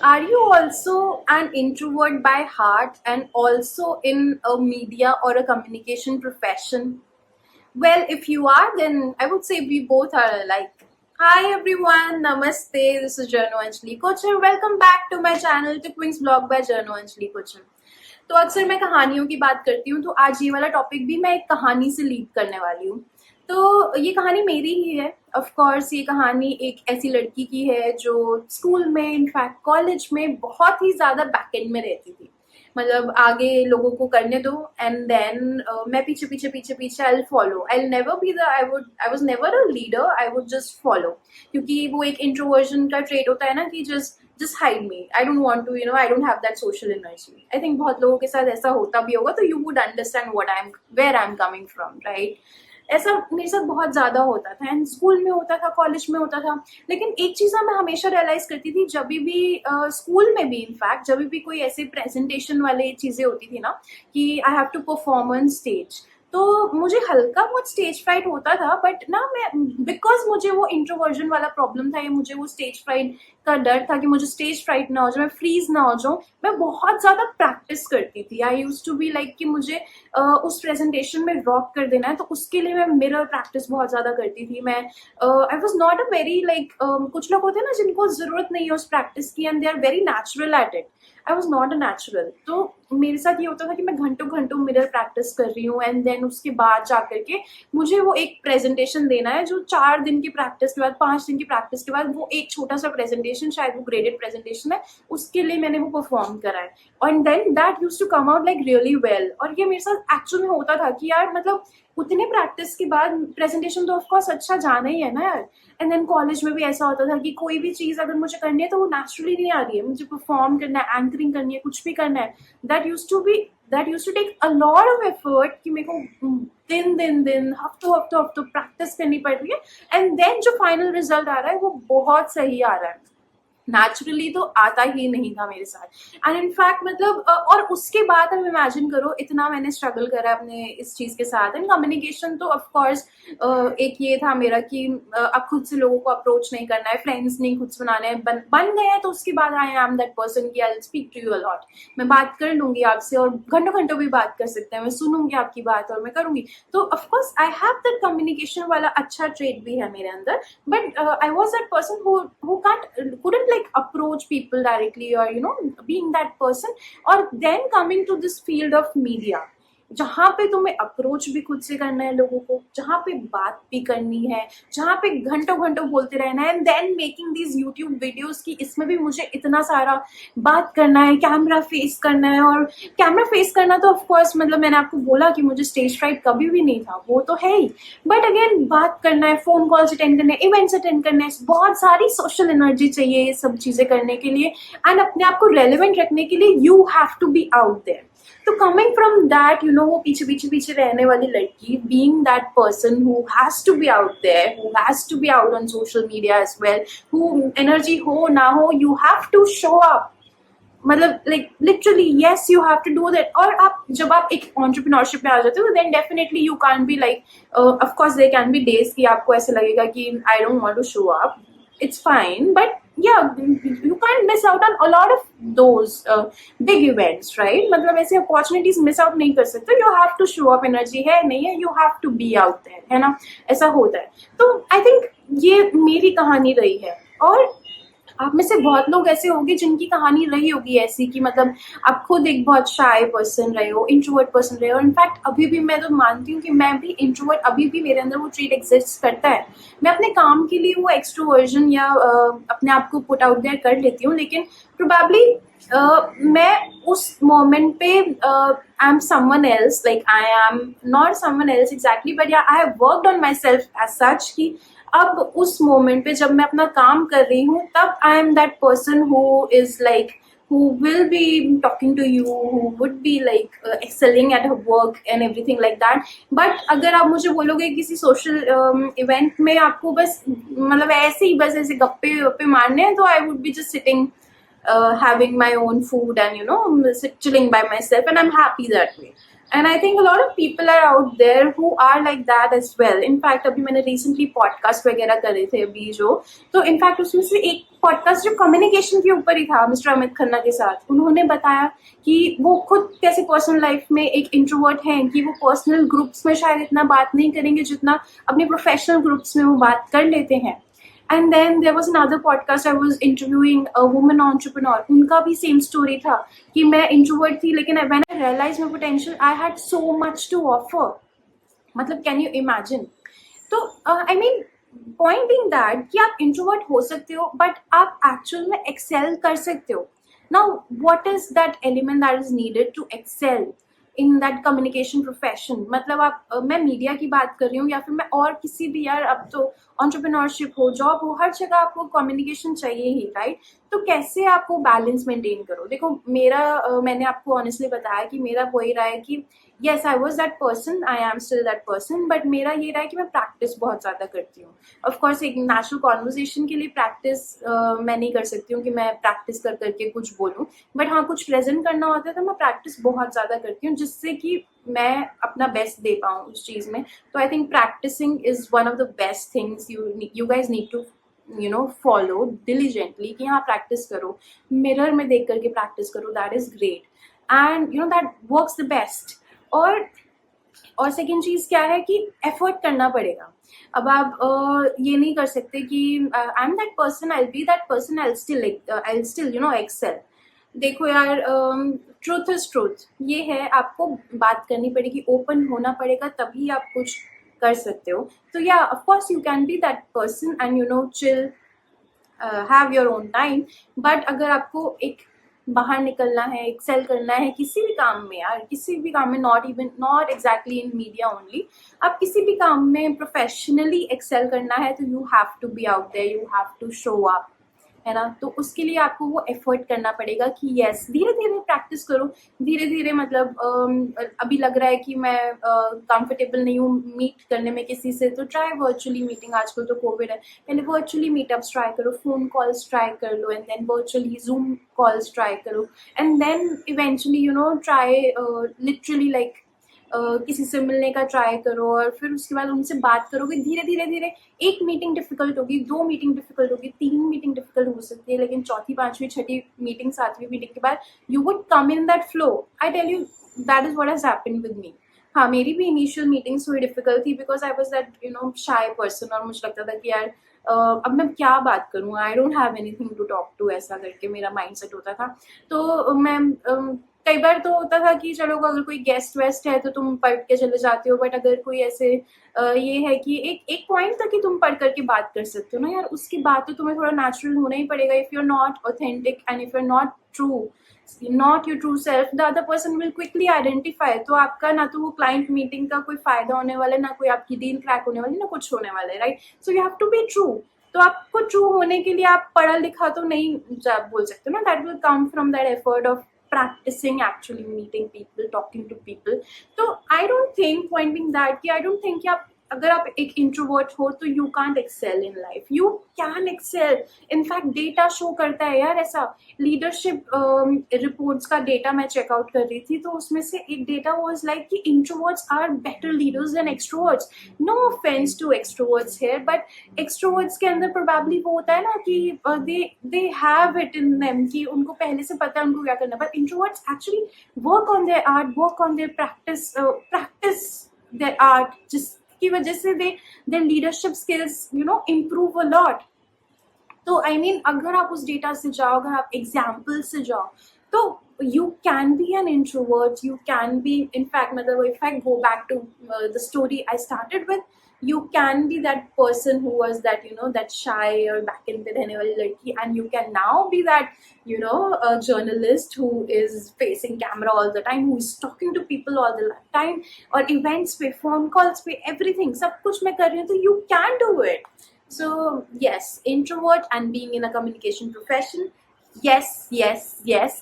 Are you also an introvert by heart and also in a media or a communication profession? Well, if you are, then I would say we both are alike. Hi everyone, Namaste. This is Jano Anjali Kochar. Welcome back to my channel, to Queen's Blog by Jano Anjali Kochar. तो अक्सर मैं कहानियों की बात करती हूँ, तो आज ये वाला टॉपिक भी मैं एक कहानी से लीड करने वाली हूँ। तो ये कहानी मेरी ही है। ऑफ कोर्स ये कहानी एक ऐसी लड़की की है जो स्कूल में, इनफैक्ट कॉलेज में बहुत ही ज़्यादा बैकएंड में रहती थी। मतलब आगे लोगों को करने दो एंड देन मैं पीछे पीछे पीछे पीछे I follow. I never be the I was never a leader, I would just follow. क्योंकि वो एक इंट्रोवर्जन का ट्रेट होता है ना कि just hide me. I don't want to, I don't have that social energy. I think बहुत लोगों के साथ ऐसा होता भी होगा, तो you would understand where I'm coming from, right? ऐसा मेरे साथ बहुत ज्यादा होता था, एंड स्कूल में होता था, कॉलेज में होता था। लेकिन एक चीज मैं हमेशा रियलाइज करती थी, जब भी स्कूल में भी, इनफैक्ट जब भी कोई ऐसे प्रेजेंटेशन वाले चीजें होती थी ना कि I have to perform on stage, तो मुझे हल्का बहुत स्टेज फ्राइट होता था। बट ना मैं, बिकॉज मुझे वो इंट्रोवर्जन वाला प्रॉब्लम था, या मुझे वो स्टेज फ्राइट का डर था कि मुझे स्टेज फ्राइट ना हो जाए, मैं फ्रीज ना हो जाऊं, मैं बहुत ज्यादा प्रैक्टिस करती थी। आई यूज टू बी लाइक कि मुझे उस प्रेजेंटेशन में रॉक कर देना है, तो उसके लिए मैं मिरर प्रैक्टिस बहुत ज्यादा करती थी। मैं आई was not a very like, कुछ लोग होते हैं ना जिनको जरूरत नहीं है उस प्रैक्टिस की and they are very natural at it. I was not a natural. तो मेरे साथ ये होता था कि मैं घंटों घंटों मिरर प्रैक्टिस कर रही हूँ, एंड देन उसके बाद जाकर के मुझे वो एक प्रेजेंटेशन देना है, जो 4 दिन की प्रैक्टिस के बाद, 5 दिन की प्रैक्टिस के बाद वो एक छोटा सा प्रेजेंटेशन, शायद वो ग्रेडेड प्रेजेंटेशन है, उसके लिए मैंने वो परफॉर्म करा है। And then that use to come out like really well. और ये मेरे साथ एक्चुअल में होता था कि यार मतलब उतने प्रैक्टिस के बाद प्रेजेंटेशन तो ऑफकोर्स अच्छा जाना ही है ना यार। एंड देन कॉलेज में भी ऐसा होता था कि कोई भी चीज अगर मुझे करनी है तो वो नेचुरली नहीं आ रही है, मुझे परफॉर्म करना है, एंकरिंग करनी है, कुछ भी करना है। That use to take a lot of effort कि मेरे को दिन हफ्तों प्रैक्टिस करनी पड़ रही है, एंड देन जो फाइनल रिजल्ट आ रहा है वो बहुत सही आ रहा है। नेचुरली तो आता ही नहीं था मेरे साथ। एंड इनफैक्ट मतलब और उसके बाद अब इमेजिन करो, इतना मैंने स्ट्रगल करा अपने इस चीज के साथ। एंड कम्युनिकेशन तो ऑफ कोर्स एक ये था मेरा कि अब खुद से लोगों को अप्रोच नहीं करना है, फ्रेंड्स नहीं खुद से बनाने हैं, बन गए हैं, तो उसके बाद आई एम दैट पर्सन की I speak to you a lot. मैं बात कर लूंगी आपसे और घंटों घंटों भी बात कर सकते हैं, मैं सुनूंगी आपकी बात और मैं करूंगी। तो of course I have that communication वाला अच्छा ट्रेड भी है मेरे अंदर। But I was that person who couldn't like approach people directly, or being that person. Or then coming to this field of media, जहाँ पे तुम्हें अप्रोच भी खुद से करना है लोगों को, जहाँ पे बात भी करनी है, जहाँ पे घंटों घंटों बोलते रहना है, and then making these YouTube videos की, इसमें भी मुझे इतना सारा बात करना है, कैमरा फेस करना है। और कैमरा फेस करना तो ऑफ कोर्स मतलब मैंने आपको बोला कि मुझे स्टेज फ्राइट कभी भी नहीं था, वो तो है ही। बट अगेन बात करना है, फोन कॉल्स अटेंड करने, इवेंट्स अटेंड करने, बहुत सारी सोशल एनर्जी चाहिए ये सब चीजें करने के लिए, एंड अपने आप को रेलिवेंट रखने के लिए you have to be out there. तो कमिंग फ्रॉम दैट, वो पीछे पीछे पीछे रहने वाली लड़की, being that person who has to be out there, who has to be out on social media as well, हु एनर्जी हो ना हो, you have to show up. मतलब like literally yes, you have to do that. और आप जब आप एक एंटरप्रेन्योरशिप में आ जाते हो, then definitely you can be like, of course there can be days कि आपको ऐसे लगेगा कि I don't want to show up, it's fine, but yeah, you can't miss out on a lot of those big events, right? मतलब ऐसे opportunities miss out नहीं कर सकते। you have to show up, energy है नहीं है, you have to be out there, है ना, ऐसा होता है। तो I think ये मेरी कहानी रही है। और आप में से बहुत लोग ऐसे होंगे जिनकी कहानी रही होगी ऐसी कि मतलब आप खुद एक बहुत शाय पर्सन रहे हो, इंट्रोवर्ट पर्सन रहे हो। इनफैक्ट अभी भी मैं तो मानती हूँ कि मैं भी इंट्रोवर्ट, अभी भी मेरे अंदर वो ट्रेट एग्जिस्ट करता है। मैं अपने काम के लिए वो एक्सट्रोवर्जन या अपने आप को पुट आउट देयर कर लेती हूँ, लेकिन प्रोबेबली मैं उस मोमेंट पे I am someone else, like I am not someone else exactly, but yeah I have worked on myself as such कि अब उस मोमेंट पे जब मैं अपना काम कर रही हूँ, तब आई am that person who is like, who will be talking to you, who would be like excelling at her work and everything like that. But अगर आप मुझे बोलोगे किसी सोशल इवेंट में आपको बस मतलब ऐसे ही बस ऐसे गप्पे वप्पे मारने हैं, तो I would be just sitting having my own food and chilling by myself, and I'm happy that way. And I think a lot of people are out there who are like that as well. In fact अभी मैंने recently podcast वगैरह करे थे अभी जो, तो in fact उसमें से एक पॉडकास्ट जो कम्युनिकेशन के ऊपर ही था मिस्टर अमित खन्ना के साथ. उन्होंने बताया कि वो खुद कैसे पर्सनल लाइफ में एक इंट्रोवर्ट हैं, कि वो पर्सनल ग्रुप्स में शायद इतना बात नहीं करेंगे जितना अपने प्रोफेशनल ग्रुप्स में वो बात कर लेते हैं. And then there was another podcast, I was interviewing a woman entrepreneur. उनका भी same story था कि मैं introvert थी, लेकिन when I realized my potential, I had so much to offer. मतलब can you imagine? तो I mean point being that कि आप introvert हो सकते हो, but आप actual में excel कर सकते हो. Now what is that element that is needed to excel in that communication profession? मतलब आप मैं मीडिया की बात कर रही हूँ या फिर मैं और किसी भी, यार अब तो एंटरप्रेन्योरशिप हो, जॉब हो, हर जगह आपको कम्युनिकेशन चाहिए ही, राइट? तो कैसे आप वो बैलेंस मेंटेन करो? देखो मेरा मैंने आपको ऑनेस्टली बताया कि मेरा वही रहा है कि yes I was that person, I am still that person, but मेरा ये रहा है कि मैं प्रैक्टिस बहुत ज़्यादा करती हूँ. ऑफकोर्स एक नेचुरल कॉन्वर्जेशन के लिए प्रैक्टिस मैं नहीं कर सकती हूँ कि मैं प्रैक्टिस कर करके कुछ बोलूँ, बट हाँ कुछ प्रेजेंट करना होता है तो मैं प्रैक्टिस बहुत ज़्यादा करती हूँ जिससे कि मैं अपना बेस्ट दे पाऊँ उस चीज़ में. तो I think practising is one of the best things you guys need to follow diligently, कि हाँ प्रैक्टिस करो, मिरर में देख करके प्रैक्टिस करो, that is great and that works the best. और सेकेंड चीज क्या है कि एफर्ट करना पड़ेगा. अब आप ये नहीं कर सकते कि I am that person, I be that person, I still excel. देखो यार, ट्रूथ इज ट्रूथ, ये है, आपको बात करनी पड़ेगी, ओपन होना पड़ेगा, तभी आप कुछ कर सकते हो. तो या of course you can B that person and chill, have your own time. But अगर आपको एक बाहर निकलना है, एक्सेल करना है किसी भी काम में, यार किसी भी काम में, not exactly in media only, आप किसी भी काम में प्रोफेशनली एक्सेल करना है तो you have to be out there, you have to show up, है ना? तो उसके लिए आपको वो एफर्ट करना पड़ेगा कि यस, धीरे धीरे प्रैक्टिस करो, धीरे धीरे. मतलब अभी लग रहा है कि मैं कंफर्टेबल नहीं हूँ मीट करने में किसी से, तो ट्राई वर्चुअली मीटिंग. आजकल तो कोविड है, पहले वर्चुअली मीटअप्स ट्राई करो, फोन कॉल्स ट्राई कर लो, and then virtually Zoom calls try करो, and then eventually try literally like किसी से मिलने का ट्राई करो, और फिर उसके बाद उनसे बात करोगे धीरे धीरे धीरे. एक मीटिंग डिफिकल्ट होगी, 2 मीटिंग डिफिकल्ट होगी, 3 मीटिंग डिफिकल्ट हो सकती है, लेकिन चौथी, पांचवी, छठी मीटिंग, सातवीं मीटिंग के बाद you would come in that flow. I tell you that is what has happened with me. हाँ, मेरी भी इनिशियल मीटिंग्स थोड़ी डिफिकल्ट थी because I was that shy person, और मुझे लगता था कि यार अब मैं क्या बात करूँ, I don't have anything to talk to, ऐसा करके मेरा माइंड सेट होता था. तो मैं कई बार तो होता था कि चलो अगर कोई गेस्ट वेस्ट है तो तुम पढ़ के चले जाते हो, बट अगर कोई ऐसे ये है कि एक पॉइंट तक ही तुम पढ़ करके बात कर सकते हो ना यार, उसके बाद तो तुम्हें थोड़ा नेचुरल होना ही पड़ेगा. If you are not authentic and if you are not true, not your true self, the other person will quickly identify. तो आपका ना तो वो क्लाइंट मीटिंग का कोई फायदा होने वाला है, ना कोई आपकी डील क्रैक होने वाली, ना कुछ होने वाला है, right? So you have to be true. तो आपको ट्रू होने के लिए आप पढ़ा लिखा तो नहीं बोल सकते ना, that will come from that effort of practicing actually meeting people, talking to people. So I don't think, point being that कि I don't think कि आप अगर आप एक इंट्रोवर्ट हो तो you can't excel in life. You can excel. In fact data show करता है यार ऐसा. लीडरशिप रिपोर्ट्स का डेटा मैं चेकआउट कर रही थी, तो उसमें से एक डेटा वाज लाइक कि introverts are better leaders than extroverts. No offence to extroverts here, but extroverts के अंदर प्रोबेबली वो होता है ना कि they have it in them, कि उनको पहले से पता है उनको क्या करना है. But introverts actually work on their art, work on their practice their art, जिसकी वजह से their leadership skills improve a lot. तो आई मीन अगर आप उस डेटा से जाओ, अगर आप एग्जाम्पल से जाओ, तो you can be an introvert, you can be, in fact, मतलब if I go back to the story I started with, you can be that person who was that that shy or back in पे रहने वाली लड़की, and you can now be that a journalist who is facing camera all the time, who is talking to people all the time, और events पे, phone calls पे, everything, सब कुछ मैं कर रही हूँ, तो you can do it. So yes, introvert and being in a communication profession, yes,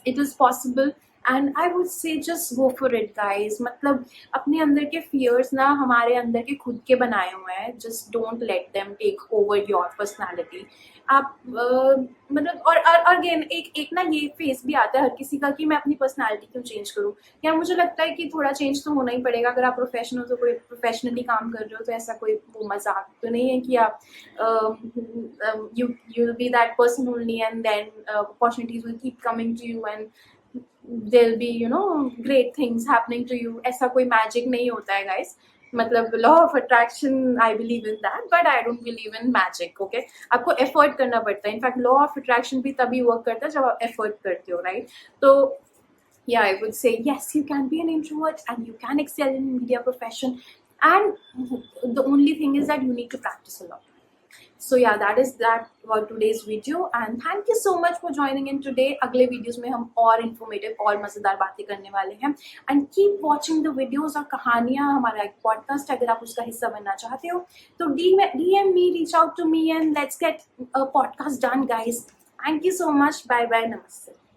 it is possible. And I would say just go for it guys. मतलब अपने अंदर के फियर्स ना हमारे अंदर के खुद के बनाए हुए हैं. Just don't let them take over your personality. आप मतलब और अगेन एक ना ये फेस भी आता है हर किसी का कि मैं अपनी पर्सनालिटी क्यों चेंज करूँ. यार मुझे लगता है कि थोड़ा चेंज तो होना ही पड़ेगा. अगर आप प्रोफेशनल तो कोई प्रोफेशनली काम कर रहे हो तो ऐसा कोई वो मजाक तो नहीं है कि आप you will be that person only, and then opportunities will keep coming to you, and there'll be great things happening to you. ऐसा कोई मैजिक नहीं होता है गाइस. मतलब law of attraction I believe in that, but I don't believe in magic. Okay, आपको effort करना पड़ता है. इनफैक्ट लॉ ऑफ अट्रैक्शन भी तभी वर्क करता है जब आप एफर्ट करते हो, राइट? तो yeah, I would say yes, you can be an introvert and you can excel in media profession, and the only thing is that you need to practice a lot. So yeah, that is that for today's video, and thank you so much for joining in today. अगले videos में हम और informative और मजेदार बातें करने वाले हैं. And keep watching the videos और कहानियां. हमारा एक पॉडकास्ट अगर आप उसका हिस्सा बनना चाहते हो तो DM me, reach out to me, and let's get a podcast done, guys. Thank you so much. Bye bye. Namaste.